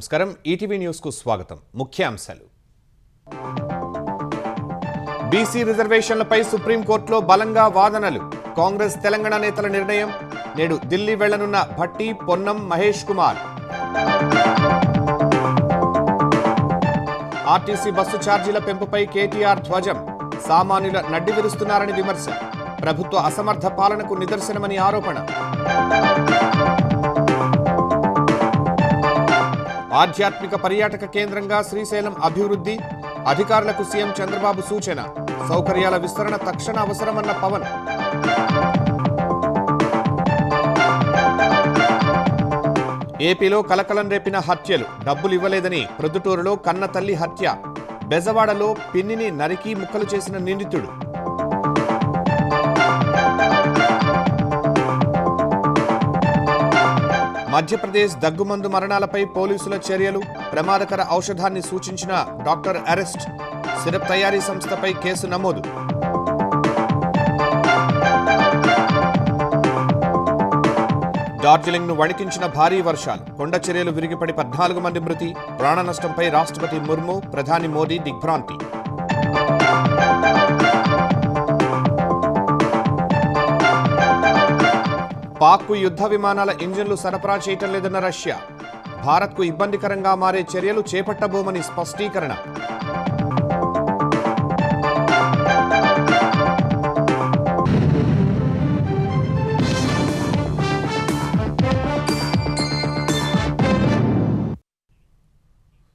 నమస్కారం ETV news కు స్వాగతం. ముఖ్యాంశాలు. బీసీ రిజర్వేషన్లపై సుప్రీంకోర్టులో బలంగా వాదనలు. కాంగ్రెస్ తెలంగాణ నేతల నిర్ణయం. నేడు ఢిల్లీ వెళ్లనున్న భట్టి, పొన్నం, మహేష్ కుమార్. ఆర్టీసీ బస్సు ఛార్జీల పెంపుపై కేటీఆర్ ధ్వజం. సామాన్యుల నడ్డి విరుస్తున్నారని విమర్శ. ప్రభుత్వ అసమర్థ పాలనకు నిదర్శనమని ఆరోపణ. ఆధ్యాత్మిక పర్యాటక కేంద్రంగా శ్రీశైలం అభివృద్ధి. అధికారులకు సీఎం చంద్రబాబు సూచన. సౌకర్యాల విస్తరణ తక్షణ అవసరమన్న పవన్. ఏపీలో కలకలం రేపిన హత్యలు. డబ్బులు ఇవ్వలేదని ప్రొద్దుటూరులో కన్న తల్లి హత్య. బెజవాడలో పిన్నిని నరికి ముక్కలు చేసిన నిందితుడు. మధ్యప్రదేశ్ దగ్గుమందు మరణాలపై పోలీసుల చర్యలు. ప్రమాదకర ఔషధాన్ని సూచించిన డాక్టర్ అరెస్ట్. సిరప్ తయారీ సంస్థపై కేసు నమోదు. డార్జిలింగ్ ను వణికించిన భారీ వర్షాలు. కొండ చర్యలు విరిగిపడి 14 మంది మృతి. ప్రాణ నష్టంపై రాష్ట్రపతి ముర్ము, ప్రధాని మోదీ దిగ్భ్రాంతి. పాక్కు యుద్ధ విమానాల ఇంజిన్లు సరఫరా చేయటం లేదన్న రష్యా. భారత్కు ఇబ్బందికరంగా మారే చర్యలు చేపట్టబోమని స్పష్టీకరణ.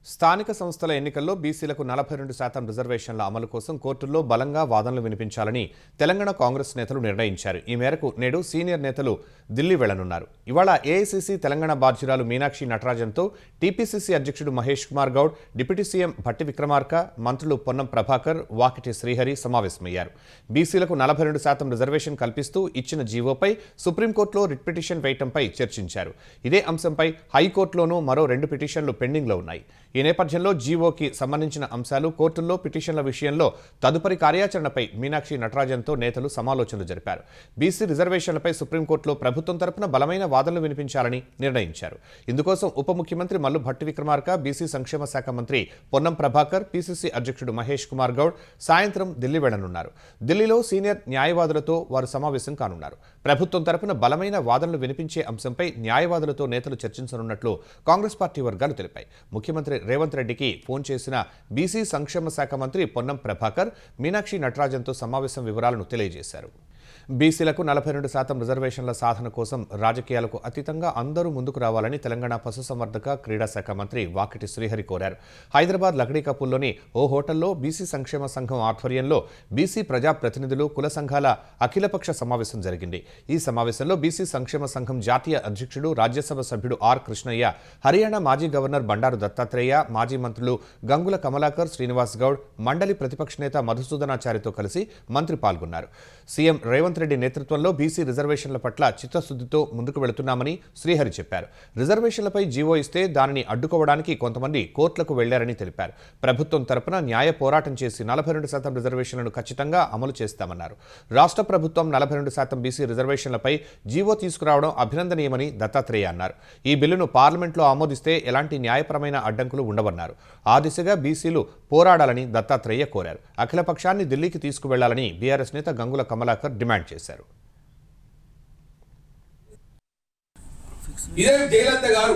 స్థానిక సంస్థల ఎన్నికల్లో బీసీలకు 42% రిజర్వేషన్ల అమలు కోసం కోర్టుల్లో బలంగా వాదనలు వినిపించాలని తెలంగాణ కాంగ్రెస్ నేతలు నిర్ణయించారు. ఈ మేరకు నేడు సీనియర్ నేతలు ఢిల్లీ వెళ్లనున్నారు. ఇవాళ ఏఐసీసీ తెలంగాణ బాధ్యురాలు మీనాక్షి నటరాజన్తో టీపీసీసీ అధ్యక్షుడు మహేష్ కుమార్ గౌడ్, డిప్యూటీ సీఎం భట్టి విక్రమార్క, మంత్రులు పొన్నం ప్రభాకర్, వాకిటి శ్రీహరి సమావేశమయ్యారు. బీసీలకు 42% రిజర్వేషన్ కల్పిస్తూ ఇచ్చిన జీవోపై సుప్రీంకోర్టులో రిట్ పిటిషన్ వేయటంపై చర్చించారు. ఇదే అంశంపై హైకోర్టులోనూ మరో 2 పిటిషన్లు పెండింగ్లో ఉన్నాయి. ఈ నేపథ్యంలో జీవోకి సంబంధించిన అంశాలు, కోర్టుల్లో పిటిషన్ల విషయంలో తదుపరి కార్యాచరణపై మీనాక్షి నటరాజన్తో నేతలు సమాలోచనలు జరిపారు. బీసీ రిజర్వేషన్లపై సుప్రీంకోర్టులో ప్రభుత్వం తరపున బలమైన వాదనలు వినిపించాలని నిర్ణయించారు. ఇందుకోసం ఉప ముఖ్యమంత్రి మల్లు భట్టి విక్రమార్క, బీసీ సంక్షేమ శాఖ మంత్రి పొన్నం ప్రభాకర్, పీసీసీ అధ్యక్షుడు మహేష్ కుమార్ గౌడ్ సాయంత్రం ఢిల్లీ వెళ్లనున్నారు. ఢిల్లీలో సీనియర్ న్యాయవాదులతో వారు సమావేశం కానున్నారు. ప్రభుత్వం తరపున బలమైన వాదనలు వినిపించే అంశంపై న్యాయవాదులతో నేతలు చర్చించనున్నట్లు కాంగ్రెస్ పార్టీ వర్గాలు తెలిపాయి. ముఖ్యమంత్రి రేవంత్ రెడ్డికి ఫోన్ చేసిన బీసీ సంక్షేమ శాఖ మంత్రి పొన్నం ప్రభాకర్ మీనాక్షి నటరాజన్తో సమావేశం వివరాలను తెలియజేశారు. బీసీలకు 42% రిజర్వేషన్ల సాధన కోసం రాజకీయాలకు అతీతంగా అందరూ ముందుకు రావాలని తెలంగాణ పశుసంవర్ధక క్రీడా శాఖ మంత్రి వాకిటి శ్రీహరి కోరారు. హైదరాబాద్ లక్డీకపూల్లోని ఓ హోటల్లో బీసీ సంక్షేమ సంఘం ఆధ్వర్యంలో బీసీ ప్రజాప్రతినిధులు, కుల సంఘాల అఖిలపక్ష సమావేశం జరిగింది. ఈ సమావేశంలో బీసీ సంక్షేమ సంఘం జాతీయ అధ్యక్షుడు, రాజ్యసభ సభ్యుడు ఆర్ కృష్ణయ్య, హర్యానా మాజీ గవర్నర్ బండారు దత్తాత్రేయ, మాజీ మంత్రులు గంగుల కమలాకర్, శ్రీనివాస్ గౌడ్, మండలి ప్రతిపక్ష నేత మధుసూదనాచారితో కలిసి మంత్రి పాల్గొన్నారు. సీఎం రేవంత్ రెడ్డి నేతృత్వంలో బీసీ రిజర్వేషన్ల పట్ల చిత్తశుద్ధితో ముందుకు వెళుతున్నామని శ్రీహరి చెప్పారు. రిజర్వేషన్లపై జీవో ఇస్తే దానిని అడ్డుకోవడానికి కొంతమంది కోర్టులకు వెళ్లారని తెలిపారు. ప్రభుత్వం తరపున న్యాయ పోరాటం చేసి 42% రిజర్వేషన్లను ఖచ్చితంగా అమలు చేస్తామన్నారు. రాష్ట్ర ప్రభుత్వం 42% బీసీ రిజర్వేషన్లపై జీవో తీసుకురావడం అభినందనీయమని దత్తాత్రేయ అన్నారు. ఈ బిల్లును పార్లమెంట్లో ఆమోదిస్తే ఎలాంటి న్యాయపరమైన అడ్డంకులు ఉండవన్నారు. ఆ దిశగా బీసీలు పోరాడాలని దత్తాత్రేయ కోరారు. అఖిలపక్షాన్ని ఢిల్లీకి తీసుకువెళ్లాలని బీఆర్ఎస్ నేత గంగుల కమలాకర్ డిమాండ్ చేశారు. ఇదే జయలలిత గారు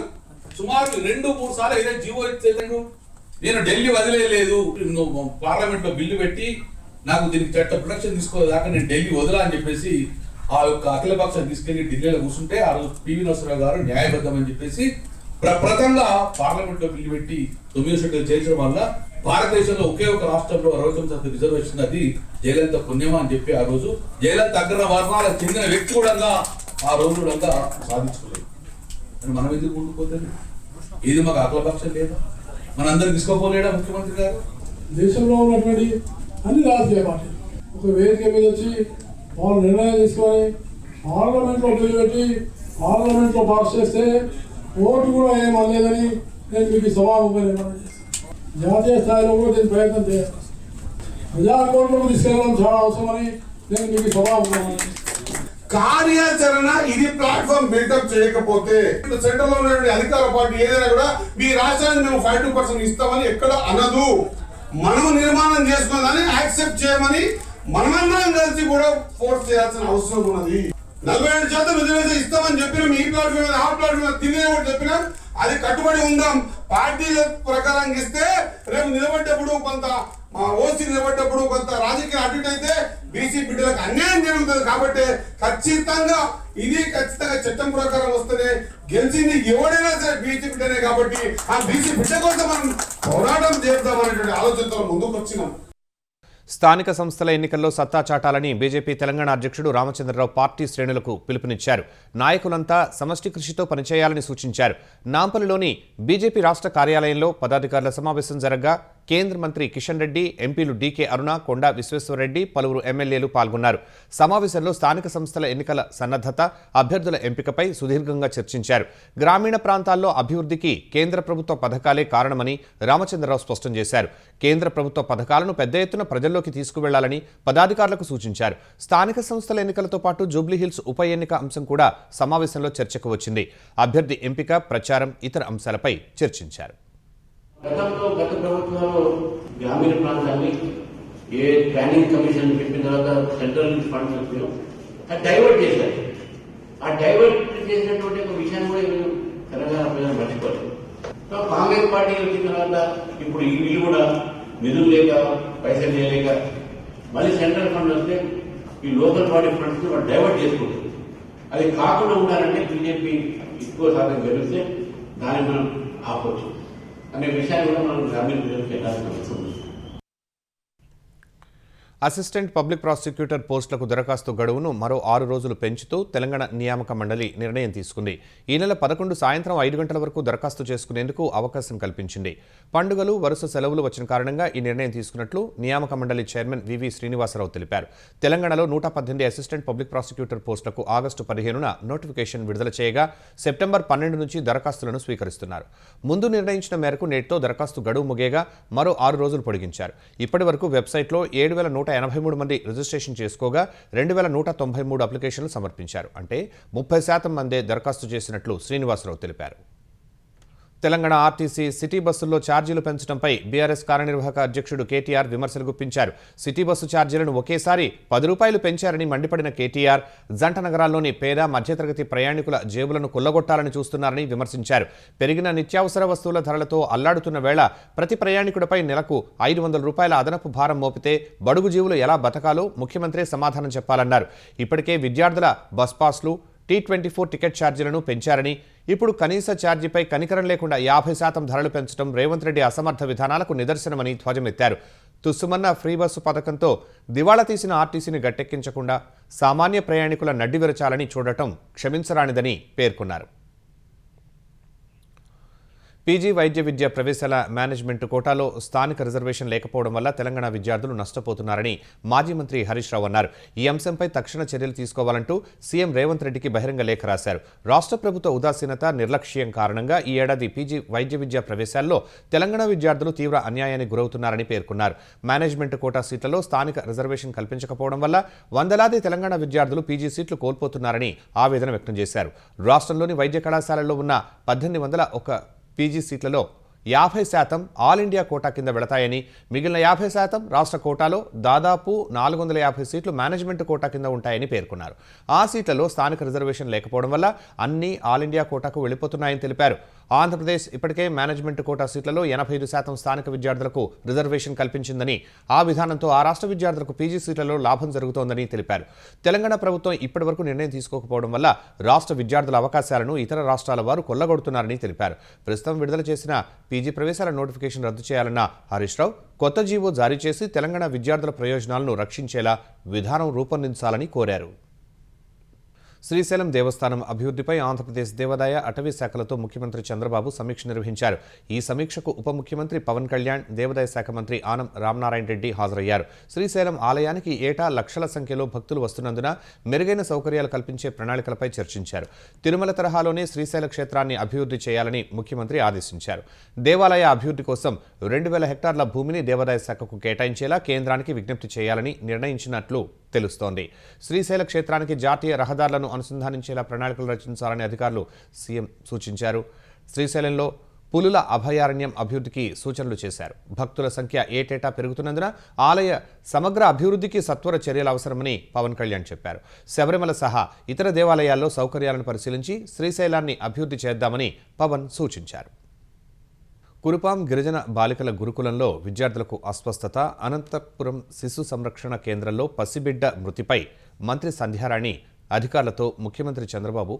సుమారు 2-3 సార్లు ఇదే జీవో ఇచ్చేదాను. నేను ఢిల్లీ వదిలేదు, పార్లమెంట్ లో బిల్లు పెట్టి నాకు దీనికి చట్ట ప్రొటెక్షన్ తీసుకోదాకా నేను ఢిల్లీ వదలా అని చెప్పేసి ఆ యొక్క అఖిలపక్షం తీసుకెళ్లి ఢిల్లీలో కూర్చుంటే ఆ రోజు పివి నరసింహరావు గారు న్యాయబద్ధం అని చెప్పేసి ప్రప్రథంగా పార్లమెంట్ లో బిల్లు పెట్టి 9 సీట్లు చేర్చడం వల్ల భారతదేశంలో ఒకే ఒక రాష్ట్రంలో 69% రిజర్వేషన్, అది జయలలిత పుణ్యమా అని చెప్పి ఆ రోజు జయలలిత అగ్ర వర్ణాలకు చెందిన వ్యక్తి కూడా ఆ రోజు కూడా సాధించుకోలేదు. మనం ఎందుకు ముందుకుపోతుంది? ఇది మాకు అఖిలపక్షం లేదా? మనందరూ తీసుకోపోలేడా ముఖ్యమంత్రి గారు? దేశంలో ఉన్నటువంటి అన్ని రాజకీయ పార్టీలు ఒక వేదిక మీద వచ్చి వాళ్ళు నిర్ణయం తీసుకొని పార్లమెంట్లో బిల్లు పెట్టి పార్లమెంట్లో పాస్ చేస్తే ఓటు కూడా ఏమనలేదని నేను మీకు సభాముఖంగా నిర్ణయం చేస్తాను. జాతీయ స్థాయిలో కూడా దీని ప్రయత్నం చేయాలి. ప్రజాకోర్టులకు తీసుకెళ్ళడం చాలా అవసరమని నేను మీకు సభాముఖంగా కార్యాచరణ ఇది ప్లాట్ఫామ్ బిల్డప్ చేయకపోతే సెంట్రల్ లో ఉన్నటువంటి అధికార పార్టీ ఏదైనా కూడా మీ రాష్ట్రానికి మేము 52% ఇస్తామని ఎక్కడ అనదు. మనము నిర్మాణం చేసుకున్నదాన్ని యాక్సెప్ట్ చేయమని మనమందరం కలిసి కూడా ఫోర్స్ చేయాల్సిన అవసరం ఉన్నది. 47% రిజర్వేషన్ ఇస్తామని చెప్పిన మీ ప్లాట్ఫామ్ ఆ ప్లాట్ఫామ్ తినే కూడా చెప్పినా అది కట్టుబడి ఉందాం. పార్టీల ప్రకారం ఇస్తే రేపు నిలబడ్డప్పుడు కొంత ఓసీ నిలబడ్డప్పుడు కొంత రాజకీయ అటు అయితే బీసీ బిడ్డలకు అన్యాయం జరుగుతుంది. కాబట్టి ఖచ్చితంగా చట్టం ప్రకారం వస్తేనే గెలిచింది ఎవడైనా సరే బీసీ బిడ్డనే. కాబట్టి ఆ బీసీ బిడ్డ కోసం మనం పోరాటం చేద్దామనేటువంటి ఆలోచనతో ముందుకు వచ్చినాం. స్థానిక సంస్థల ఎన్నికల్లో సత్తా చాటాలని బీజేపీ తెలంగాణ అధ్యక్షుడు రామచంద్రరావు పార్టీ శ్రేణులకు పిలుపునిచ్చారు. నాయకులంతా సమష్టి కృషితో పనిచేయాలని సూచించారు. నాంపల్లిలోని బీజేపీ రాష్ట్ర కార్యాలయంలో పదాధికారుల సమావేశం జరగ్గా కేంద్ర మంత్రి కిషన్ రెడ్డి, ఎంపీలు డీకే అరుణ, కొండా విశ్వేశ్వరరెడ్డి, పలువురు ఎమ్మెల్యేలు పాల్గొన్నారు. సమావేశంలో స్థానిక సంస్థల ఎన్నికల సన్నద్ధత, అభ్యర్థుల ఎంపికపై సుదీర్ఘంగా చర్చించారు. గ్రామీణ ప్రాంతాల్లో అభివృద్ధికి కేంద్ర ప్రభుత్వ పథకాలే కారణమని రామచంద్రరావు స్పష్టం చేశారు. కేంద్ర ప్రభుత్వ పథకాలను పెద్ద ఎత్తున ప్రజల్లోకి తీసుకువెళ్లాలని పదాధికారులకు సూచించారు. స్థానిక సంస్థల ఎన్నికలతో పాటు జూబ్లీహిల్స్ ఉప ఎన్నిక అంశం కూడా సమావేశంలో చర్చకు వచ్చింది. అభ్యర్థి ఎంపిక, ప్రచారం, ఇతర అంశాలపై చర్చించారు. గతంలో గత ప్రభుత్వంలో గ్రామీణ ప్రాంతాన్ని ఏ ప్లానింగ్ కమిషన్ చెప్పిన తర్వాత సెంట్రల్ నుంచి ఫండ్స్ వచ్చాయో అది డైవర్ట్ చేశారు. ఆ డైవర్ట్ చేసినటువంటి ఒక విషయాన్ని కూడా ఈరోజు తెలంగాణ ప్రజలు మర్చిపోలేదు. కాంగ్రెస్ పార్టీ వచ్చిన తర్వాత ఇప్పుడు వీళ్ళు కూడా నిధులు లేక పైసలు చేయలేక మళ్ళీ సెంట్రల్ ఫండ్ వస్తే ఈ లోకల్ బాడీ ఫండ్స్ వాళ్ళు డైవర్ట్ చేసుకుంటారు. అది కాకుండా ఉండాలంటే బీజేపీ ఎక్కువ శాతం గెలిస్తే దాన్ని మనం ఆపవచ్చు అనే విషయాన్ని కూడా మనం గ్రామీణ ప్రజలకు పెట్టాల్సిన అవసరం ఉంది. అసిస్టెంట్ పబ్లిక్ ప్రాసిక్యూటర్ పోస్టులకు దరఖాస్తు గడువును మరో 6 రోజులు పెంచుతూ తెలంగాణ నియామక మండలి నిర్ణయం తీసుకుంది. ఈ నెల 11 సాయంత్రం 5 గంటల వరకు దరఖాస్తు చేసుకునేందుకు అవకాశం కల్పించింది. పండుగలు, వరుస సెలవులు వచ్చిన కారణంగా ఈ నిర్ణయం తీసుకున్నట్లు నియామక మండలి చైర్మన్ వివి శ్రీనివాసరావు తెలిపారు. తెలంగాణలో 118 అసిస్టెంట్ పబ్లిక్ ప్రాసిక్యూటర్ పోస్టులకు ఆగస్టు 15న నోటిఫికేషన్ విడుదల చేయగా సెప్టెంబర్ 12 నుంచి దరఖాస్తులను స్వీకరిస్తున్నారు. ముందు నిర్ణయించిన మేరకు నేటితో దరఖాస్తు గడువు ముగియగా మరో 6 రోజులు పొడిగించారు. ఇప్పటి వరకు వెబ్సైట్లో 7,183 మంది రిజిస్ట్రేషన్ చేసుకోగా 2,193 అప్లికేషన్లు సమర్పించారు. అంటే 30% మందే దరఖాస్తు చేసినట్లు శ్రీనివాసరావు తెలిపారు. తెలంగాణ ఆర్టీసీ సిటీ బస్సుల్లో ఛార్జీలు పెంచడంపై బీఆర్ఎస్ కార్యనిర్వాహక అధ్యక్షుడు కేటీఆర్ విమర్శలు గుప్పించారు. సిటీ బస్సు ఛార్జీలను ఒకేసారి 10 రూపాయలు పెంచారని మండిపడిన కేటీఆర్ జంట నగరాల్లోని పేద మధ్యతరగతి ప్రయాణికుల జేబులను కొల్లగొట్టాలని చూస్తున్నారని విమర్శించారు. పెరిగిన నిత్యావసర వస్తువుల ధరలతో అల్లాడుతున్న వేళ ప్రతి ప్రయాణికుడిపై నెలకు 500 రూపాయల అదనపు భారం మోపితే బడుగు జీవులు ఎలా బతకాలో ముఖ్యమంత్రే సమాధానం చెప్పాలన్నారు. ఇప్పటికే విద్యార్థుల బస్ పాస్లు, T24 టికెట్ ఛార్జీలను పెంచారని, ఇప్పుడు కనీస ఛార్జీపై కనికరం లేకుండా 50% ధరలు పెంచడం రేవంత్ రెడ్డి అసమర్థ విధానాలకు నిదర్శనమని ధ్వజమెత్తారు. తుస్సుమన్న ఫ్రీ బస్సు పథకంతో దివాళా తీసిన ఆర్టీసీని గట్టెక్కించకుండా సామాన్య ప్రయాణికుల నడ్డి విరచాలని చూడటం క్షమించరానిదని పేర్కొన్నారు. పీజీ వైద్య విద్య ప్రవేశాల మేనేజ్మెంట్ కోటాలో స్థానిక రిజర్వేషన్ లేకపోవడం వల్ల తెలంగాణ విద్యార్థులు నష్టపోతున్నారని మాజీ మంత్రి హరీష్ రావు అన్నారు. ఈ అంశంపై తక్షణ చర్యలు తీసుకోవాలంటూ సీఎం రేవంత్ రెడ్డికి బహిరంగ లేఖ రాశారు. రాష్ట్ర ప్రభుత్వ ఉదాసీనత, నిర్లక్ష్యం కారణంగా ఈ ఏడాది పీజీ వైద్య విద్య ప్రవేశాల్లో తెలంగాణ విద్యార్థులు తీవ్ర అన్యాయానికి గురవుతున్నారని పేర్కొన్నారు. మేనేజ్మెంట్ కోటా సీట్లలో స్థానిక రిజర్వేషన్ కల్పించకపోవడం వల్ల వందలాది తెలంగాణ విద్యార్థులు పీజీ సీట్లు కోల్పోతున్నారని ఆవేదన వ్యక్తం చేశారు. రాష్ట్రంలోని వైద్య కళాశాలల్లో ఉన్న 1801 పీజీ సీట్లలో 50% ఆల్ ఇండియా కోటా కింద వెళతాయని, మిగిలిన 50% రాష్ట్ర కోటాలో దాదాపు 450 సీట్లు మేనేజ్మెంట్ కోటా కింద ఉంటాయని పేర్కొన్నారు. ఆ సీట్లలో స్థానిక రిజర్వేషన్ లేకపోవడం వల్ల అన్ని ఆల్ ఇండియా కోటాకు వెళ్ళిపోతున్నాయని తెలిపారు. ఆంధ్రప్రదేశ్ ఇప్పటికే మేనేజ్మెంట్ కోటా సీట్లలో 85% స్థానిక విద్యార్థులకు రిజర్వేషన్ కల్పించిందని, ఆ విధానంతో ఆ రాష్ట్ర విద్యార్థులకు పీజీ సీట్లలో లాభం జరుగుతోందని తెలిపారు. తెలంగాణ ప్రభుత్వం ఇప్పటివరకు నిర్ణయం తీసుకోకపోవడం వల్ల రాష్ట్ర విద్యార్థుల అవకాశాలను ఇతర రాష్ట్రాల వారు కొల్లగొడుతున్నారని తెలిపారు. ప్రస్తుతం విడుదల చేసిన పీజీ ప్రవేశాల నోటిఫికేషన్ రద్దు చేయాలన్న హరీష్ రావు కొత్త జీవో జారీ చేసి తెలంగాణ విద్యార్థుల ప్రయోజనాలను రక్షించేలా విధానం రూపొందించాలని కోరారు. శ్రీశైలం దేవస్థానం అభివృద్ధిపై ఆంధ్రప్రదేశ్ దేవాదాయ, అటవీ శాఖలతో ముఖ్యమంత్రి చంద్రబాబు సమీక్ష నిర్వహించారు. ఈ సమీక్షకు ఉప ముఖ్యమంత్రి పవన్ కళ్యాణ్, దేవాదాయ శాఖ మంత్రి ఆనం రామనారాయణ రెడ్డి హాజరయ్యారు. శ్రీశైలం ఆలయానికి ఏటా లక్షల సంఖ్యలో భక్తులు వస్తున్నందున మెరుగైన సౌకర్యాలు కల్పించే ప్రణాళికలపై చర్చించారు. తిరుమల తరహాలోనే శ్రీశైల క్షేత్రాన్ని అభివృద్ధి చేయాలని ముఖ్యమంత్రి ఆదేశించారు. దేవాలయ అభివృద్ధి కోసం 2000 హెక్టార్ల భూమిని దేవాదాయ శాఖకు కేటాయించేలా కేంద్రానికి విజ్ఞప్తి చేయాలని నిర్ణయించినట్లు తెలుస్తోంది. శ్రీశైల క్షేత్రానికి జాతీయ రహదారులను అనుసంధానించేలా ప్రణాళికలు రచించాలని అధికారులు సీఎం సూచించారు. శ్రీశైలంలో పులుల అభయారణ్యం అభివృద్ధికి సూచనలు చేశారు. భక్తుల సంఖ్య ఏటేటా పెరుగుతున్నందున ఆలయ సమగ్ర అభివృద్ధికి సత్వర చర్యలు అవసరమని పవన్ కళ్యాణ్ చెప్పారు. శబరిమల సహా ఇతర దేవాలయాల్లో సౌకర్యాలను పరిశీలించి శ్రీశైలాన్ని అభివృద్ధి చేద్దామని పవన్ సూచించారు. కురుపాం గిరిజన బాలికల గురుకులంలో విద్యార్థులకు అస్వస్థత. అనంతపురం శిశు సంరక్షణ కేంద్రంలో పసిబిడ్డ మృతిపై మంత్రి సంధ్యారాణి అధికారులతో ముఖ్యమంత్రి చంద్రబాబు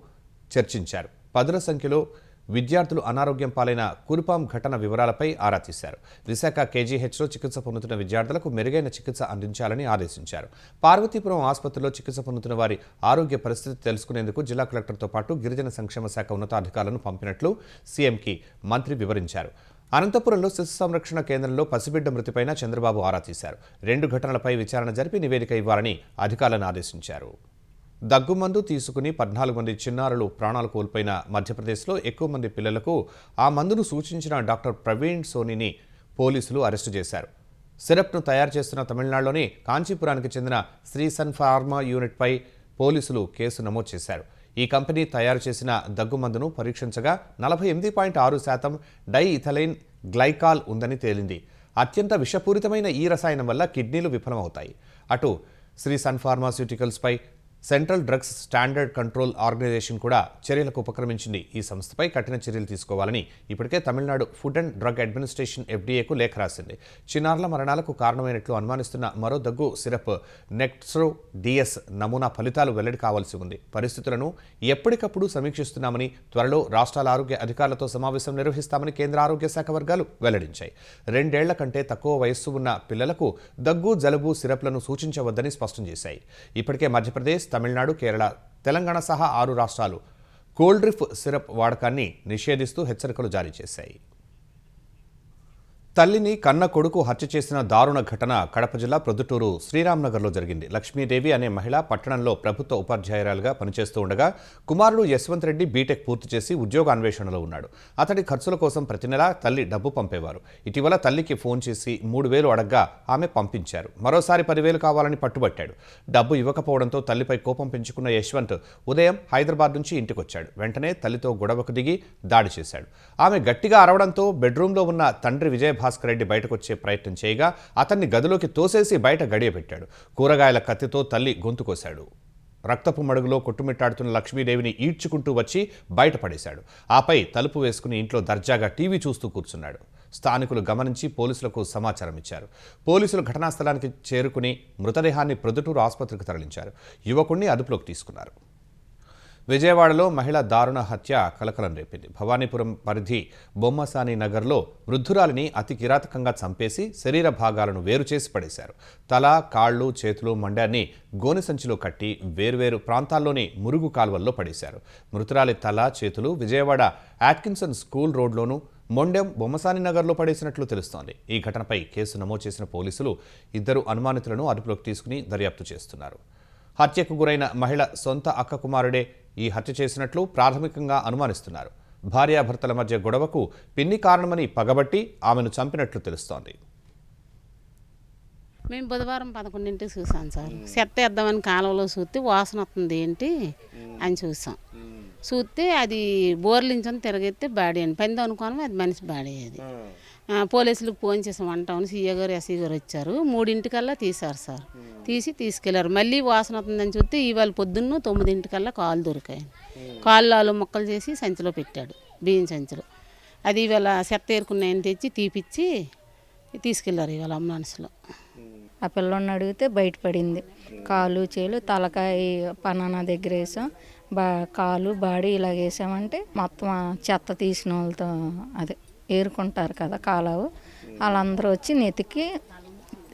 చర్చించారు. పదుల సంఖ్యలో విద్యార్థులు అనారోగ్యం పాలైన కురుపాం ఘటన వివరాలపై ఆరా తీశారు. విశాఖ కేజీహెచ్లో చికిత్స పొందుతున్న విద్యార్థులకు మెరుగైన చికిత్స అందించాలని ఆదేశించారు. పార్వతీపురం ఆసుపత్రిలో చికిత్స పొందుతున్న వారి ఆరోగ్య పరిస్థితి తెలుసుకునేందుకు జిల్లా కలెక్టర్తో పాటు గిరిజన సంక్షేమ శాఖ ఉన్నతాధికారులను పంపినట్లు సీఎంకి మంత్రి వివరించారు. అనంతపురంలో శిశు సంరక్షణ కేంద్రంలో పసిబిడ్డ మృతిపైన చంద్రబాబు ఆరా తీశారు. 2 ఘటనలపై విచారణ జరిపి నివేదిక ఇవ్వాలని అధికారులను ఆదేశించారు. దగ్గుమందు తీసుకుని 14 మంది చిన్నారులు ప్రాణాలు కోల్పోయిన మధ్యప్రదేశ్లో ఎక్కువ మంది పిల్లలకు ఆ మందును సూచించిన డాక్టర్ ప్రవీణ్ సోనీని పోలీసులు అరెస్టు చేశారు. సిరప్ను తయారు చేస్తున్న తమిళనాడులోని కాంచీపురానికి చెందిన శ్రీసన్ ఫార్మా యూనిట్పై పోలీసులు కేసు నమోదు చేశారు. ఈ కంపెనీ తయారు చేసిన దగ్గుమందును పరీక్షించగా 48.6% డైఇథైలిన్ గ్లైకాల్ ఉందని తేలింది. అత్యంత విషపూరితమైన ఈ రసాయనం వల్ల కిడ్నీలు విఫలమవుతాయి. అటు శ్రీసన్ ఫార్మాస్యూటికల్స్పై central drugs standard control organisation కూడా చర్యలకు ఉపక్రమించింది. ఈ సంస్థపై కఠిన చర్యలు తీసుకోవాలని ఇప్పటికే Tamil Nadu food and drug administration FDAకు లేఖ రాసింది. చిన్నారుల మరణాలకు కారణమైనట్లు అనుమానిస్తున్న మరో దగ్గు సిరప్ నెక్ట్రో DS నమూనా ఫలితాలు వెల్లడి కావాల్సి ఉంది. పరిస్థితులను ఎప్పటికప్పుడు సమీక్షిస్తున్నామని, త్వరలో రాష్ట్రాల ఆరోగ్య అధికారులతో సమావేశం నిర్వహిస్తామని కేంద్ర ఆరోగ్య శాఖ వర్గాలు వెల్లడించాయి. 2 ఏళ్ల కంటే తక్కువ వయస్సు ఉన్న పిల్లలకు దగ్గు, జలుబు సిరప్లను సూచించవద్దని స్పష్టం చేశాయి. ఇప్పటికే మధ్యప్రదేశ్, తమిళనాడు, కేరళ, తెలంగాణ సహా 6 రాష్ట్రాలు కోల్డ్ డ్రిప్ సిరప్ వాడకాన్ని నిషేధిస్తూ హెచ్చరికలు జారీ చేశాయి. తల్లిని కన్న కొడుకు హత్య చేసిన దారుణ ఘటన కడప జిల్లా ప్రొద్దుటూరు శ్రీరామ్నగర్లో జరిగింది. లక్ష్మీదేవి అనే మహిళ పట్టణంలో ప్రభుత్వ ఉపాధ్యాయురాలుగా పనిచేస్తూ ఉండగా కుమారుడు యశ్వంత్ రెడ్డి బీటెక్ పూర్తి చేసి ఉద్యోగ అన్వేషణలో ఉన్నాడు. అతడి ఖర్చుల కోసం ప్రతి నెలా తల్లి డబ్బు పంపేవారు. ఇటీవల తల్లికి ఫోన్ చేసి 3,000 అడగ్గా ఆమె పంపించారు. మరోసారి 10,000 కావాలని పట్టుబట్టాడు. డబ్బు ఇవ్వకపోవడంతో తల్లిపై కోపం పెంచుకున్న యశ్వంత్ ఉదయం హైదరాబాద్ నుంచి ఇంటికొచ్చాడు. వెంటనే తల్లితో గొడవకు దిగి దాడి చేశాడు. ఆమె గట్టిగా అరవడంతో బెడ్రూమ్లో ఉన్న తండ్రి విజయభాస్కర్ రెడ్డి బయటకొచ్చే ప్రయత్నం చేయగా అతన్ని గదిలోకి తోసేసి బయట గడియపెట్టాడు. కూరగాయల కత్తితో తల్లి గొంతు కోశాడు. రక్తపు మడుగులో కొట్టుమిట్టాడుతున్న లక్ష్మీదేవిని ఈడ్చుకుంటూ వచ్చి బయటపడేశాడు. ఆపై తలుపు వేసుకుని ఇంట్లో దర్జాగా టీవీ చూస్తూ కూర్చున్నాడు. స్థానికులు గమనించి పోలీసులకు సమాచారం ఇచ్చారు. పోలీసులు ఘటనా స్థలానికి చేరుకుని మృతదేహాన్ని ప్రొద్దుటూరు ఆసుపత్రికి తరలించారు. యువకుణ్ణి అదుపులోకి తీసుకున్నారు. విజయవాడలో మహిళ దారుణ హత్య కలకలం రేపింది. భవానీపురం పరిధి బొమ్మసాని నగర్లో వృద్ధురాలిని అతి కిరాతకంగా చంపేసి శరీర భాగాలను వేరు చేసి పడేశారు. తల, కాళ్ళు, చేతులు, మండాన్ని గోనె సంచిలో కట్టి వేర్వేరు ప్రాంతాల్లోని మురుగు కాల్వల్లో పడేశారు. మృతురాలి తల, చేతులు విజయవాడ అట్కిన్సన్ స్కూల్ రోడ్లోనూ, మొండెం బొమ్మసాని నగర్లో పడేసినట్లు తెలుస్తోంది. ఈ ఘటనపై కేసు నమోదు చేసిన పోలీసులు 2 అనుమానితులను అదుపులోకి తీసుకుని దర్యాప్తు చేస్తున్నారు. హత్యకు గురైన మహిళ సొంత అక్క కుమారుడే ఈ హత్య చేసినట్లు ప్రాథమికంగా అనుమానిస్తున్నారు. భార్యాభర్తల మధ్య గొడవకు పిన్ని కారణమని పగబట్టి ఆమెను చంపినట్లు తెలుస్తోంది. మేము బుధవారం 11ంటికి చూసాం సార్. చెత్త వేద్దామని కాలువలో చూస్తే వాసన వస్తుంది ఏంటి అని చూసాం. చూస్తే అది బోర్లించని తిరగెత్తే బాడీ అని పంది అనుకోని అది మనిషి బాడీ. అది పోలీసులకు ఫోన్ చేసాం. అంటామని సీఏ గారు, ఎస్సీ గారు వచ్చారు. 3ంటికల్లా తీశారు సార్. తీసుకెళ్లారు. మళ్ళీ వాసన అవుతుందని చూస్తే ఇవాళ పొద్దున్న 9ంటికల్లా కాలు దొరికాయి. కాళ్ళు ముక్కలు చేసి సంచిలో పెట్టాడు, బియ్యం సంచిలో. అది ఇవాళ చెత్త ఏరుకున్నాయని తెచ్చి తీపిచ్చి తీసుకెళ్లారు ఇవాళ అంబులెన్స్లో. ఆ పిల్లని అడిగితే బయటపడింది. కాలు, చేలు, తలకాయ పనానా దగ్గర వేసాం. కాలు, బాడీ ఇలాగ వేసామంటే మొత్తం చెత్త తీసిన వాళ్ళతో అదే ఏరుకుంటారు కదా కాలువ, వాళ్ళందరూ వచ్చి నెతికి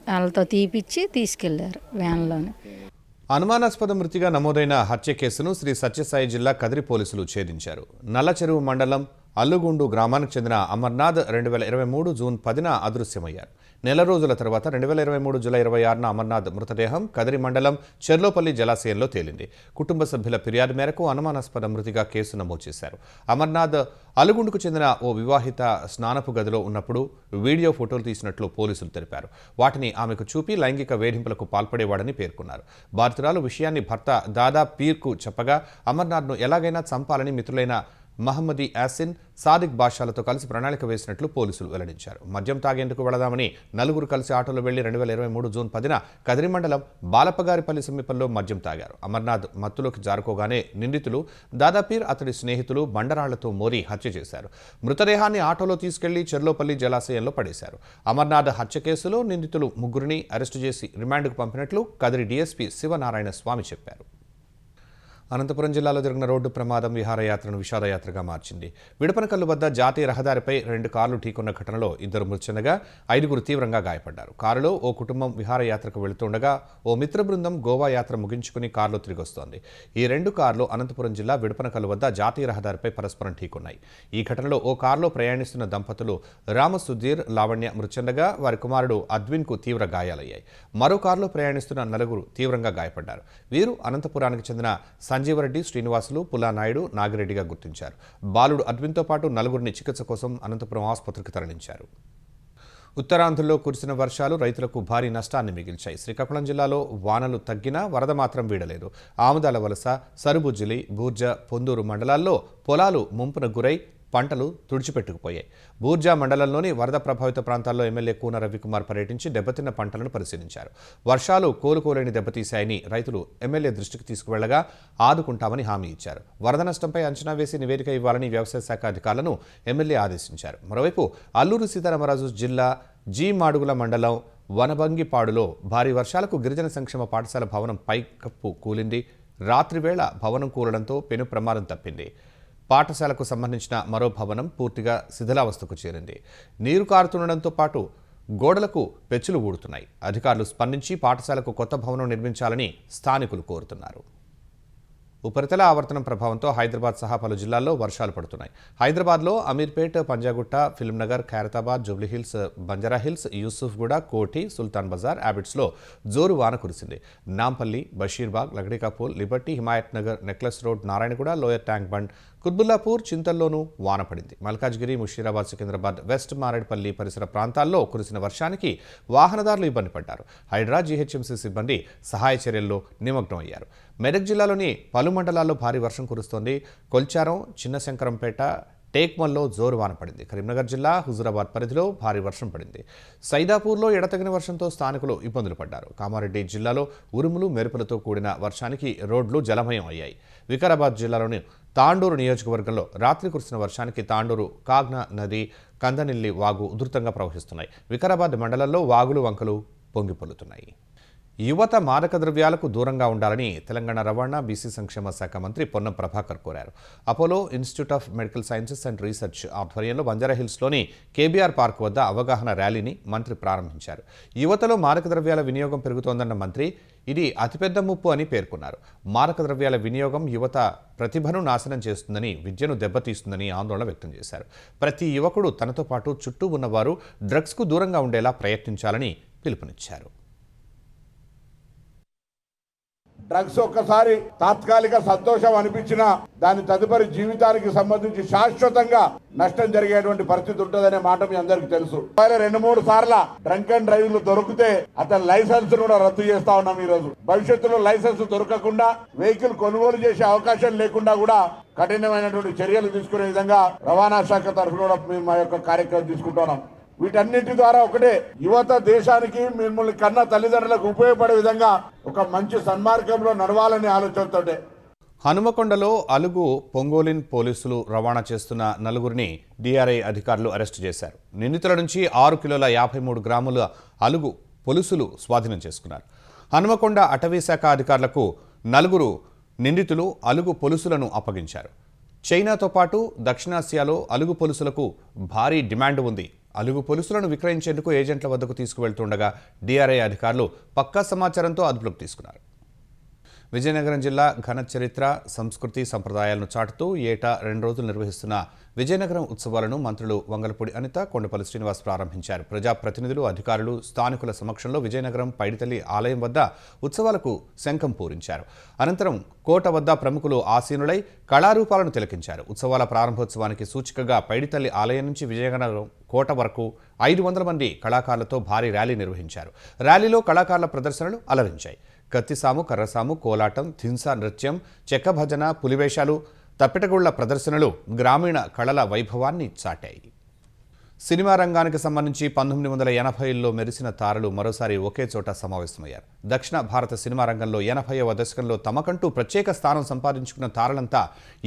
వాళ్ళతో తీపిచ్చి తీసుకెళ్లారు వ్యాన్లోనే. అనుమానాస్పద మృతిగా నమోదైన హత్య కేసును శ్రీ సత్యసాయి జిల్లా కదిరి పోలీసులు ఛేదించారు. నల్లచెరువు మండలం అల్లుగుండు గ్రామానికి చెందిన అమర్నాథ్ 2023 జూన్ 10న అదృశ్యమయ్యారు. నెల రోజుల తర్వాత 2023 జూలై 26న అమర్నాథ్ మృతదేహం కదిరి మండలం చెర్లోపల్లి జలాశయంలో తేలింది. కుటుంబ సభ్యుల ఫిర్యాదు మేరకు అనుమానాస్పద మృతిగా కేసు నమోదు చేశారు. అమర్నాథ్ అలుగుండుకు చెందిన ఓ వివాహిత స్నానపు గదిలో ఉన్నప్పుడు వీడియో ఫోటోలు తీసినట్లు పోలీసులు తెలిపారు. వాటిని ఆమెకు చూపి లైంగిక వేధింపులకు పాల్పడేవాడని పేర్కొన్నారు. బాధితురాలు విషయాన్ని భర్త దాదా పీర్కు చెప్పగా అమర్నాథ్ను ఎలాగైనా చంపాలని మిత్రులైన మహమ్మదీ యాసిన్, సాదిక్ బాషాలతో కలిసి ప్రణాళిక వేసినట్లు పోలీసులు వెల్లడించారు. మద్యం తాగేందుకు వెళదామని నలుగురు కలిసి ఆటోలో వెళ్లి 2023 జూన్ 10న కదిరి మండలం బాలపగారిపల్లి సమీపంలో మద్యం తాగారు. అమర్నాథ్ మత్తులోకి జారుకోగానే నిందితులు దాదాపీర్, అతడి స్నేహితులు బండరాళ్లతో మోరి హత్య చేశారు. మృతదేహాన్ని ఆటోలో తీసుకెళ్లి చెర్లోపల్లి జలాశయంలో పడేశారు. అమర్నాథ్ హత్య కేసులో నిందితులు ముగ్గురిని అరెస్టు చేసి రిమాండ్కు పంపినట్లు కదిరి డీఎస్పీ శివనారాయణ స్వామి చెప్పారు. అనంతపురం జిల్లాలో జరిగిన రోడ్డు ప్రమాదం విహారయాత్రను విషాదయాత్రగా మార్చింది. విడపనకల్లు వద్ద జాతీయ రహదారిపై 2 కార్లు ఢీకొన్న ఘటనలో 2 మృతి చెందగా 5 తీవ్రంగా గాయపడ్డారు. కారులో ఓ కుటుంబం విహారయాత్రకు వెళుతుండగా ఓ మిత్ర బృందం గోవా యాత్ర ముగించుకుని కారులో తిరిగొస్తోంది. ఈ 2 కార్లు అనంతపురం జిల్లా విడపనకల్లు వద్ద జాతీయ రహదారిపై పరస్పరం ఢీకొన్నాయి. ఈ ఘటనలో ఓ కారులో ప్రయాణిస్తున్న దంపతులు రామసుధీర్, లావణ్య మృతి చెందగా వారి కుమారుడు అద్విన్కు తీవ్ర గాయాలయ్యాయి. మరో కారులో ప్రయాణిస్తున్న 4 తీవ్రంగా గాయపడ్డారు. వీరు అనంతపురానికి చెందిన సంజీవరెడ్డి, శ్రీనివాసులు, పుల్లానాయుడు, నాగిరెడ్డిగా గుర్తించారు. బాలుడు అద్విన్తో పాటు 4 చికిత్స కోసం అనంతపురం ఆసుపత్రికి తరలించారు. ఉత్తరాంధ్రలో కురిసిన వర్షాలు రైతులకు భారీ నష్టాన్ని మిగిల్చాయి. శ్రీకాకుళం జిల్లాలో వానలు తగ్గినా వరద మాత్రం వీడలేదు. ఆముదాల వలస, సరుబుజ్జిలి, బూర్జ, పొందూరు మండలాల్లో పొలాలు ముంపున గురై పంటలు తుడిచిపెట్టుకుపోయాయి. బూర్జా మండలంలోని వరద ప్రభావిత ప్రాంతాల్లో ఎమ్మెల్యే కూన రవికుమార్ పర్యటించి దెబ్బతిన్న పంటలను పరిశీలించారు. వర్షాలు కోలుకోలేని దెబ్బతీశాయని రైతులు ఎమ్మెల్యే దృష్టికి తీసుకువెళ్లగా ఆదుకుంటామని హామీ ఇచ్చారు. వరద నష్టంపై అంచనా వేసి నివేదిక ఇవ్వాలని వ్యవసాయ శాఖ అధికారులను ఎమ్మెల్యే ఆదేశించారు. మరోవైపు అల్లూరు సీతారామరాజు జిల్లా జీ మాడుగుల మండలం వనబంగిపాడులో భారీ వర్షాలకు గిరిజన సంక్షేమ పాఠశాల భవనం పైకప్పు కూలింది. రాత్రివేళ భవనం కూలడంతో పెను ప్రమాదం తప్పింది. పాఠశాలకు సంబంధించిన మరో భవనం పూర్తిగా శిథిలావస్థకు చేరింది. నీరు కారుతుండడంతో పాటు గోడలకు పెచ్చులు ఊడుతున్నాయి. అధికారులు స్పందించి పాఠశాలకు కొత్త భవనం నిర్మించాలని స్థానికులు కోరుతున్నారు. ఉపరితల ఆవర్తనం ప్రభావంతో హైదరాబాద్ సహా పలు జిల్లాల్లో వర్షాలు పడుతున్నాయి. హైదరాబాద్లో అమీర్పేట్, పంజాగుట్ట, ఫిల్మ్నగర్, ఖైరతాబాద్, జూబ్లీహిల్స్, బంజారాహిల్స్, యూసుఫ్గూడ, కోఠి, సుల్తాన్ బజార్, యాబిట్స్లో జోరు వాన కురిసింది. Nampally, Basheerbagh, Lakdikapul, liberty, Himayat Nagar, necklace road, Narayanguda, lower tank bund, Quthbullapur, చింతల్లోనూ వాన పడింది. మల్కాజ్గిరి, ముషీరాబాద్, సికింద్రాబాద్, వెస్ట్ మారేడ్పల్లి పరిసర ప్రాంతాల్లో కురిసిన వర్షానికి వాహనదారులు ఇబ్బంది పడ్డారు. హైడ్రా, జీహెచ్ఎంసీ సిబ్బంది సహాయ చర్యల్లో నిమగ్నమయ్యారు. మెదక్ జిల్లాలోని పలు మండలాల్లో భారీ వర్షం కురుస్తోంది. కొల్చారం, చిన్నశంకరంపేట, టేక్మల్లో జోరు వాన పడింది. కరీంనగర్ జిల్లా హుజురాబాద్ పరిధిలో భారీ వర్షం పడింది. సైదాపూర్లో ఎడతెగని వర్షంతో స్థానికులు ఇబ్బందులు పడ్డారు. కామారెడ్డి జిల్లాలో ఉరుములు, మెరుపులతో కూడిన వర్షానికి రోడ్లు జలమయం అయ్యాయి. వికారాబాద్ జిల్లాలోని తాండూరు నియోజకవర్గంలో రాత్రి కురిసిన వర్షానికి తాండూరు, కాగ్నా నది, కందనిల్లి వాగు ఉధృతంగా ప్రవహిస్తున్నాయి. వికారాబాద్ మండలంలో వాగులు, వంకలు పొంగిపొల్లుతున్నాయి. యువత మాదక ద్రవ్యాలకు దూరంగా ఉండాలని తెలంగాణ రవాణా, బీసీ సంక్షేమ శాఖ మంత్రి పొన్నం ప్రభాకర్ కోరారు. Apollo institute of medical sciences and research ఆధ్వర్యంలో బంజారాహిల్స్లోని కేబీఆర్ పార్క్ వద్ద అవగాహన ర్యాలీని మంత్రి ప్రారంభించారు. యువతలో మాదక ద్రవ్యాల వినియోగం పెరుగుతోందన్న మంత్రి ఇది అతిపెద్ద ముప్పు అని పేర్కొన్నారు. మాదక ద్రవ్యాల వినియోగం యువత ప్రతిభను నాశనం చేస్తుందని, విద్యను దెబ్బతీస్తుందని ఆందోళన వ్యక్తం చేశారు. ప్రతి యువకుడు తనతో పాటు చుట్టూ ఉన్నవారు డ్రగ్స్కు దూరంగా ఉండేలా ప్రయత్నించాలని పిలుపునిచ్చారు. డ్రగ్స్ ఒక్కసారి తాత్కాలిక సంతోషం అనిపించినా దాని తదుపరి జీవితానికి సంబంధించి శాశ్వతంగా నష్టం జరిగేటువంటి పరిస్థితి ఉంటుందనే మాట మీ అందరికి తెలుసు. 2-3 సార్ల డ్రంక్ అండ్ డ్రైవ్లు దొరికితే అతని లైసెన్స్ కూడా రద్దు చేస్తా ఉన్నాం. ఈ రోజు భవిష్యత్తులో లైసెన్స్ దొరకకుండా వెహికల్ కొనుగోలు చేసే అవకాశం లేకుండా కూడా కఠినమైనటువంటి చర్యలు తీసుకునే విధంగా రవాణా శాఖ తరఫున కూడా మేము మా యొక్క కార్యక్రమం తీసుకుంటున్నాం. వీటన్నిటి ద్వారా ఒకటే యువత దేశానికి మిమ్మల్ని కన్న తల్లిదండ్రులకు ఉపయోగపడే విధంగా ఒక మంచి సన్మార్గంలో నడవాలనే ఆలోచనతోటే. హనుమకొండలో అలుగు పొంగోలిన్ పోలీసులు రవాణా చేస్తున్న 4 డిఆర్ఐ అధికారులు అరెస్టు చేశారు. నిందితుల నుంచి 6 కిలోల 53 గ్రాముల అలుగు పోలీసులు స్వాధీనం చేసుకున్నారు. హనుమకొండ అటవీ శాఖ అధికారులకు 4 నిందితులు అలుగు పొలుసులను అప్పగించారు. చైనాతో పాటు దక్షిణాసియాలో అలుగు పొలుసులకు భారీ డిమాండ్ ఉంది. అలుగు పొలుసులను విక్రయించేందుకు ఏజెంట్ల వద్దకు తీసుకువెళ్తుండగా డిఆర్ఐ అధికారులు పక్కా సమాచారంతో అదుపులోకి తీసుకున్నారు. విజయనగరం జిల్లా ఘన చరిత్ర, సంస్కృతి, సంప్రదాయాలను చాటుతూ ఏటా 2 రోజులు నిర్వహిస్తున్న విజయనగరం ఉత్సవాలను మంత్రులు వంగలపూడి అనిత, కొండపల్లి శ్రీనివాస్ ప్రారంభించారు. ప్రజాప్రతినిధులు, అధికారులు, స్థానికుల సమక్షంలో విజయనగరం పైడితల్లి ఆలయం వద్ద ఉత్సవాలకు శంఖం పూరించారు. అనంతరం కోట వద్ద ప్రముఖులు ఆసీనులై కళారూపాలను తిలకించారు. ఉత్సవాల ప్రారంభోత్సవానికి సూచికగా పైడితల్లి ఆలయం నుంచి విజయనగరం కోట వరకు 500 మంది కళాకారులతో భారీ ర్యాలీ నిర్వహించారు. ర్యాలీలో కళాకారుల ప్రదర్శనలు అలరించాయి. కత్తిసాము, కర్రసాము, కోలాటం, ధింసా నృత్యం, చెక్క భజన, పులివేషాలు, తప్పెటగుళ్ల ప్రదర్శనలు గ్రామీణ కళల వైభవాన్ని చాటాయి. సినిమా రంగానికి సంబంధించి 1980ల్లో మెరిసిన తారలు మరోసారి ఒకే చోట సమావేశమయ్యారు. దక్షిణ భారత సినిమా రంగంలో 80వ దశకంలో తమకంటూ ప్రత్యేక స్థానం సంపాదించుకున్న తారలంతా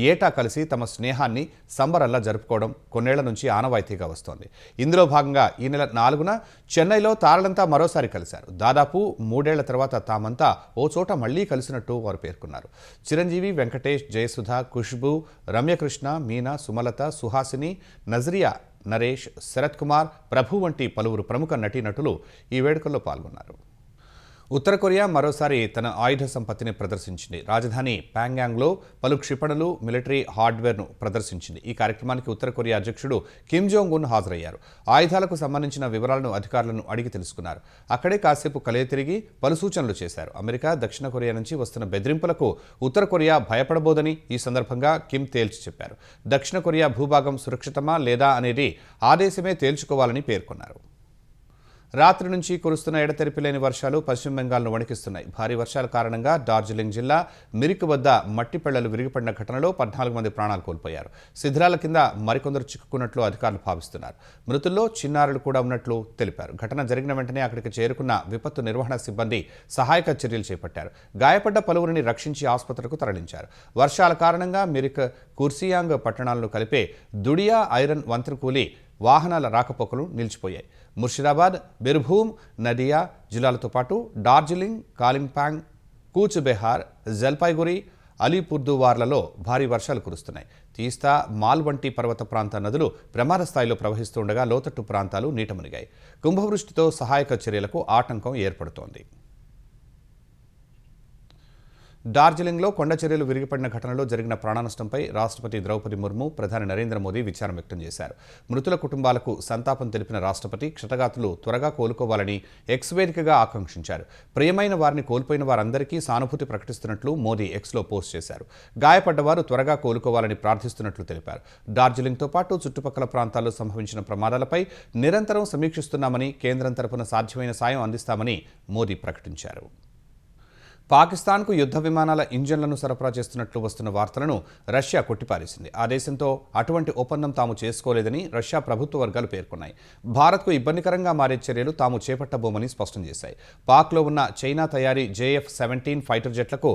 ఏటా కలిసి తమ స్నేహాన్ని సంబరల్లా జరుపుకోవడం కొన్నేళ్ల నుంచి ఆనవాయితీగా వస్తోంది. ఇందులో భాగంగా ఈ నెల 4న చెన్నైలో తారలంతా మరోసారి కలిశారు. దాదాపు 3 ఏళ్ల తర్వాత తామంతా ఓ చోట మళ్లీ కలిసినట్టు వారు పేర్కొన్నారు. చిరంజీవి, వెంకటేష్, జయసుధ, ఖుష్బూ, రమ్యకృష్ణ, మీనా, సుమలత, సుహాసిని, నజరియా, నరేష్, శరత్ కుమార్, ప్రభు వంటి పలువురు ప్రముఖ నటీనటులు ఈ వేడుకల్లో పాల్గొన్నారు. ఉత్తర కొరియా మరోసారి తన ఆయుధ సంపత్తిని ప్రదర్శించింది. రాజధాని ప్యాంగ్యాంగ్లో పలు క్షిపణులు, మిలిటరీ హార్డ్వేర్ను ప్రదర్శించింది. ఈ కార్యక్రమానికి ఉత్తర కొరియా అధ్యక్షుడు కిమ్ జోంగ్ ఉన్ హాజరయ్యారు. ఆయుధాలకు సంబంధించిన వివరాలను అధికారులను అడిగి తెలుసుకున్నారు. అక్కడే కాసేపు తిరిగి పలు సూచనలు చేశారు. అమెరికా, దక్షిణ కొరియా నుంచి వస్తున్న బెదిరింపులకు ఉత్తర కొరియా భయపడబోదని ఈ సందర్భంగా కిమ్ తేల్చి చెప్పారు. దక్షిణ కొరియా భూభాగం సురక్షితమా లేదా అనేది ఆ దేశమే తేల్చుకోవాలని పేర్కొన్నారు. రాత్రి నుంచి కురుస్తున్న ఎడతెరిపి లేని వర్షాలు పశ్చిమ బెంగాల్ను వణికిస్తున్నాయి. భారీ వర్షాల కారణంగా డార్జిలింగ్ జిల్లా మిరిక్ వద్ద మట్టి పెళ్లలు విరిగిపడిన ఘటనలో 14 మంది ప్రాణాలు కోల్పోయారు. శిథిరాల కింద మరికొందరు చిక్కుకున్నట్లు అధికారులు భావిస్తున్నారు. మృతుల్లో చిన్నారులు కూడా ఉన్నట్లు తెలిపారు. ఘటన జరిగిన వెంటనే అక్కడికి చేరుకున్న విపత్తు నిర్వహణ సిబ్బంది సహాయక చర్యలు చేపట్టారు. గాయపడ్డ పలువురిని రక్షించి ఆసుపత్రికి తరలించారు. వర్షాల కారణంగా మిరిక్, కుర్సియాంగ్ పట్టణాలను కలిపే దుడియా ఐరన్ వంతెన కూలి వాహనాల రాకపోకలు నిలిచిపోయాయి. ముర్షిదాబాద్, బిర్భూమ్, నదియా జిల్లాలతో పాటు డార్జిలింగ్, కాలింపాంగ్, కూచ్ బెహార్, జల్పైగురి, అలీపుర్దువార్లలో భారీ వర్షాలు కురుస్తున్నాయి. తీస్తా, మాల్ వంటి పర్వత ప్రాంత నదులు ప్రమాద స్థాయిలో ప్రవహిస్తుండగా లోతట్టు ప్రాంతాలు నీట మునిగాయి. కుంభవృష్టితో సహాయక చర్యలకు ఆటంకం ఏర్పడుతోంది. డార్జిలింగ్లో కొండ చర్యలు విరిగిపడిన ఘటనలో జరిగిన ప్రాణనష్టంపై రాష్ట్రపతి ద్రౌపది ముర్ము, ప్రధాని నరేంద్ర మోదీ విచారం వ్యక్తం చేశారు. మృతుల కుటుంబాలకు సంతాపం తెలిపిన రాష్ట్రపతి క్షతగాతులు త్వరగా కోలుకోవాలని ఎక్స్ వేదికగా ఆకాంక్షించారు. ప్రియమైన వారిని కోల్పోయిన వారందరికీ సానుభూతి ప్రకటిస్తున్నట్లు మోదీ ఎక్స్లో పోస్ట్ చేశారు. గాయపడ్డవారు త్వరగా కోలుకోవాలని ప్రార్థిస్తున్నట్లు తెలిపారు. డార్జిలింగ్తో పాటు చుట్టుపక్కల ప్రాంతాల్లో సంభవించిన ప్రమాదాలపై నిరంతరం సమీక్షిస్తున్నామని, కేంద్రం తరపున సాధ్యమైన సాయం అందిస్తామని మోదీ ప్రకటించారు. పాకిస్తాన్కు యుద్ధ విమానాల ఇంజన్లను సరఫరా చేస్తున్నట్లు వస్తున్న వార్తలను రష్యా కొట్టిపారేసింది. ఆ దేశంతో అటువంటి ఒప్పందం తాము చేసుకోలేదని రష్యా ప్రభుత్వ వర్గాలు పేర్కొన్నాయి. భారత్కు ఇబ్బందికరంగా మారే చర్యలు తాము చేపట్టబోమని స్పష్టం చేశాయి. పాక్లో ఉన్న చైనా తయారీ JF-17 ఫైటర్ జెట్లకు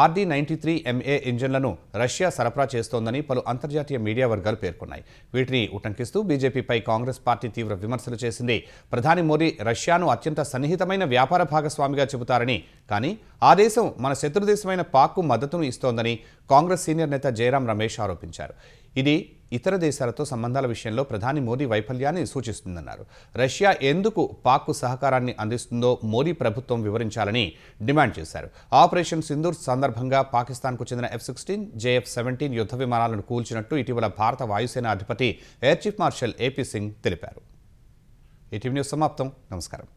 RD-93MA ఇంజన్లను రష్యా సరఫరా చేస్తోందని పలు అంతర్జాతీయ మీడియా వర్గాలు పేర్కొన్నాయి. వీటిని ఉటంకిస్తూ బీజేపీపై కాంగ్రెస్ పార్టీ తీవ్ర విమర్శలు చేసింది. ప్రధాని మోదీ రష్యాను అత్యంత సన్నిహితమైన వ్యాపార భాగస్వామిగా చెబుతారని, కానీ ఆ దేశం మన శత్రుదేశమైన పాక్కు మద్దతును ఇస్తోందని కాంగ్రెస్ సీనియర్ నేత జయరాం రమేష్ ఆరోపించారు. ఇది ఇతర దేశాలతో సంబంధాల విషయంలో ప్రధాని మోదీ వైఫల్యాన్ని సూచిస్తుందన్నారు. రష్యా ఎందుకు పాక్కు సహకారాన్ని అందిస్తుందో మోదీ ప్రభుత్వం వివరించాలని డిమాండ్ చేశారు. ఆపరేషన్ సింధూర్ సందర్భంగా పాకిస్తాన్కు చెందిన F-16, JF-17 యుద్ధ విమానాలను కూల్చినట్టు ఇటీవల భారత వాయుసేన అధిపతి air chief marshal AP Singh తెలిపారు. ఈటీవీ న్యూస్ సమాప్తం. నమస్కారం.